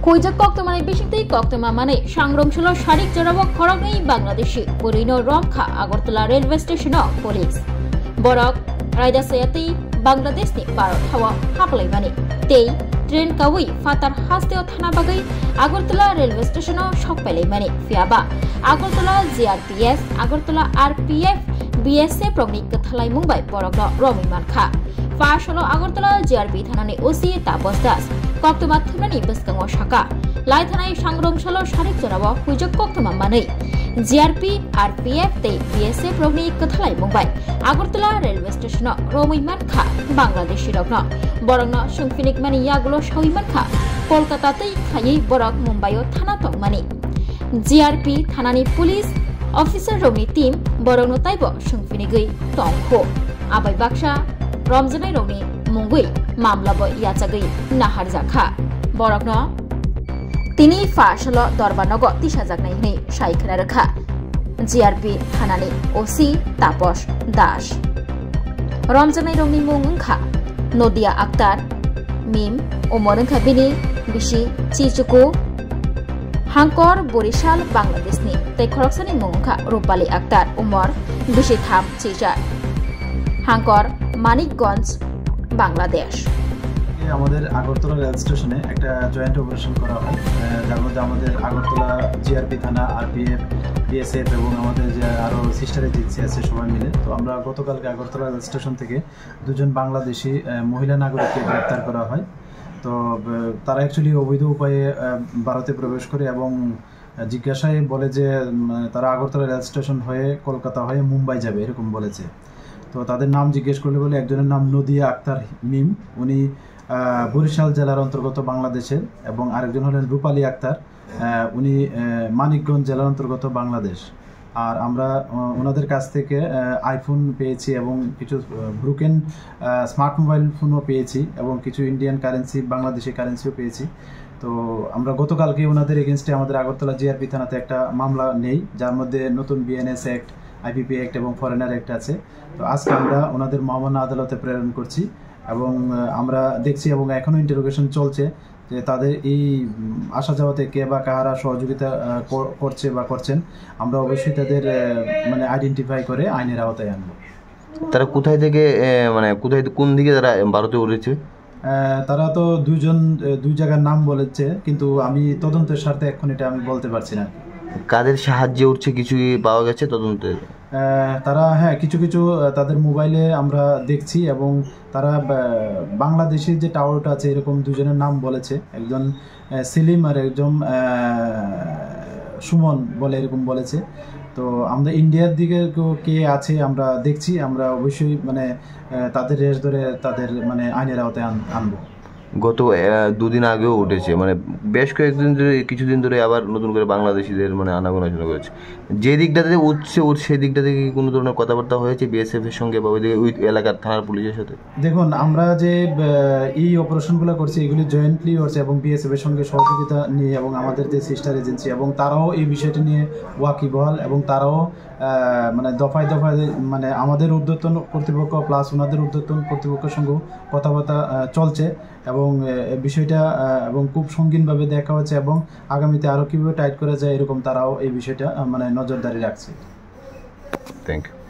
Kuijak Koktamani Bishiti Koktamamane, Shangromshalo Sharik Jarabok Korogni, Bangladeshi, Purino Romka, Agartala Railway Station Police. Borok, Raida Sayati, Bangladesh ni Barot Hawa, Happily Money. Tay, Train Kawi, Fatar Hasteo Thanabagai, Agartala Railway Station Shokpele Money, Fiaba, Agartala ZRPS, Agartala RPF, BSA Prognik Kathalai Mumbai, Borok, Romi Manka. Fasholo Agartala GRP Thanani OC Tapos Das, Koktama Thunani Biskango Shaka, Laithanai Shangromshalo Sharik Jarabo, Kuijak Koktama Mani, GRP, RPF, Tay, BSA Prognik Kathalai Mumbai, Agartala Railway Station, Romi Manka, Bangladeshi Rogno, Borogno, Shungfinik Mani Yagulo Shawi Manka, Kolkata Tay, Kayi, Borok, Mumbayo Thanatok Mani, GRP Thanani Police, Officer Romi Team, Borogno Taibo, Shungfinigui, Tongko, Abai Baksha, Romjanai Roni, Mungui, Mamlabo Yachagai, Nahar Zakha, Borokno, Tini Fashalo, Dorbanogo, Tishazagnai, Shaikha, GRP, Hanani, OC, Tapos, Dash, Romjanai Roni Mungunka, Nodia Akhtar, Mim, Omoranka Bini, Bishi, Chichuku, Hankor, Borishal, Bangladesh ni, Tekoroksani Mungunka, Rupali Akhtar, Umar, Bishi Tham, Chicha, Hankor, Manikganj Bangladesh আমাদের Agartala rail স্টেশনে একটা joint operation করা হয় যার মধ্যে আমাদের Agartala GRP থানা RPF BSF এবং আমাদের যে আরো সিস্টার এজেন্সি আছে সবাই মিলে তো আমরা গতকালকে আগরতলা রেল স্টেশন থেকে দুজন বাংলাদেশি মহিলা নাগরিককে গ্রেফতার করা হয় তো তারা অ্যাকচুয়ালি অবৈধ উপায়ে ভারতে প্রবেশ করে এবং জিজ্ঞাসায় বলে যে তারা আগরতলা রেল স্টেশন হয়ে কলকাতা হয়ে মুম্বাই যাবে এরকম বলেছে তো তাদের নাম জিজ্ঞেস করলে বলে একজনের নাম নদিয়া আক্তার মিম উনি বরিশাল জেলার অন্তর্গত বাংলাদেশের এবং আরেকজন হলেন রূপালী আক্তার উনি মানিকগঞ্জ জেলার অন্তর্গত বাংলাদেশ আর আমরা ওনাদের কাছ থেকে আইফোন পেয়েছি এবং কিছু ব্রুকেন স্মার্ট মোবাইল ফোনও পেয়েছি এবং কিছু ইন্ডিয়ান কারেন্সি বাংলাদেশি কারেন্সিও পেয়েছি তো আমরা গতকালকে ওনাদের এগেইনস্টে আমাদের আগরতলা জিআরপি থানাতে একটা মামলা নেই যার মধ্যে নতুন বিএনএস অ্যাক্ট আইপিপি অ্যাক্ট এবং ফরেনার অ্যাক্ট আছে তো আজকে আমরা ওনাদের মহামান্য আদালতে প্রেরণ করছি এবং আমরা দেখছি এবং এখনো ইন্টারোগেশন চলছে যে তাদের এই আসা যাওয়াতে কে বা কারা সহযোগিতা করছে বা করছেন আমরা অবশ্যই তাদের মানে আইডেন্টিফাই করে আইনের আওতায় আনব তারা কোথায় থেকে মানে কোথায় কোন দিকে তারা ভারতে উঠেছে তারা তো দুই জায়গার নাম বলেছে কিন্তু আমি তদন্তের স্বার্থে এখন এটা আমি বলতে পারছি না কাদের সাহায্যে উঠছে কিছু পাওয়া গেছে তদন্তে তারা হ্যাঁ কিছু কিছু তাদের মোবাইলে আমরা দেখছি এবং তারা বাংলাদেশের যে টাওয়ারটা আছে এরকম দুজনের নাম বলেছে একজন সেলিম আর একজন সুমন বলে এরকম বলেছে তো আমরা ইন্ডিয়ার দিকে কে আছে আমরা দেখছি আমরা অবশ্যই মানে তাদের রেস ধরে তাদের মানে আইনের আওতায় আনবো গত দুদিন আগেও উঠেছে মানে বেশ কয়েকদিন ধরে কিছুদিন ধরে আবার নতুন করে বাংলাদেশিদের মানে আনাগোনা শুরু করেছে যে দিকটাতে উঠছে সেই দিকটা থেকে কোনো ধরনের কথাবার্তা হয়েছে বিএসএফ এর সঙ্গে বা ওই এলাকার থানার পুলিশের সাথে দেখুন আমরা যে এই অপারেশনগুলো করছি এগুলি জয়েন্টলি হচ্ছে এবং বিএসএফ এর সঙ্গে সহযোগিতা নিয়ে এবং আমাদের যে সিস্টার এজেন্সি এবং তারাও এই বিষয়টি নিয়ে ওয়াকিবহাল এবং তারাও মানে দফায় দফায় মানে আমাদের ঊর্ধ্বতন কর্তৃপক্ষ প্লাস ওনাদের ঊর্ধ্বতন কর্তৃপক্ষের সঙ্গেও কথাবার্তা চলছে এবং বিষয়টা এবং খুব সঙ্গীনভাবে দেখা হচ্ছে এবং আগামীতে আরও কীভাবে টাইট করা যায় এরকম তারাও এই বিষয়টা মানে নজরদারি রাখছে থ্যাংক ইউ